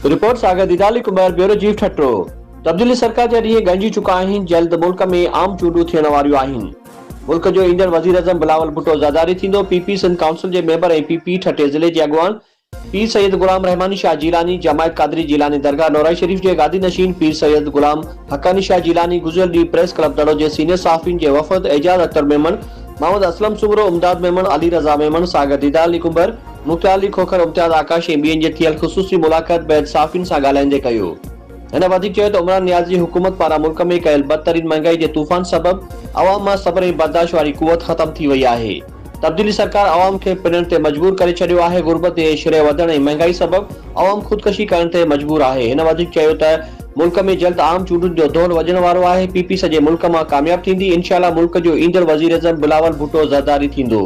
Report सागर दीदाली Kumar bureau chief ठट्रो। तब्दीली सरकार जा ॾींहं गंजी चुका आहिनि। जल्द मुल्क में आम चूंडूं थियण वारियूं आहिनि। मुल्क जो ईंदड़ वज़ीर आज़म बिलावल भुट्टो ज़रदारी थींदो। पीपी सिंध काउंसिल जे मेंबर ऐं पीपी ठटे ज़िले जे अॻवान पीर सैयद गुलाम रहमानी शाह जीलानी जमायत कादरी जीलानी दरगाह नौराई शरीफ जे गादी नशीन पीर सैयद गुलाम हक्कानी शाह जीलानी गुज़िरियल ॾींहुं प्रेस क्लब दड़ो जे सीनियर सहाफ़ियुनि जे वफ़द एजाज अख्तर मेमन, मोहम्मद असलम सुमरो, उमदाद मेमन, अली रज़ा मेमन, सागर दीदाली कुंबर, मुख्तार अली खोखर, इम्तियाज़ आकाश ऐं ॿियनि जे थियल ख़ुसूसी मुलाक़ात बैदि सहाफ़ियुनि सां ॻाल्हाईंदे कयो। हिन वधीक चयो त उमरान नियाज़ जी हुकूमत पारां मुल्क में कयल बदतरीन महांगाई जे तूफ़ान सबबि अवाम मां सब्र ऐं बर्दाश्त वारी कुवत ख़त्म थी वई आहे। तब्दीली सरकार अवाम खे पिणण ते मजबूर करे छॾियो आहे। गुर्बत ऐं श्रेय वधण ऐं महांगाई सबबि अवाम ख़ुदकशी करण ते मजबूर आहे। हिन वधीक चयो त मुल्क में जल्द आम चूंडुनि जो दौर वञण वारो आहे। पीपी सॼे मुल्क मां कामयाब थींदी। इंशाअल्लाह मुल्क जो ईंदड़ वज़ीर आज़म बिलावल भुट्टो ज़रदारी थींदो।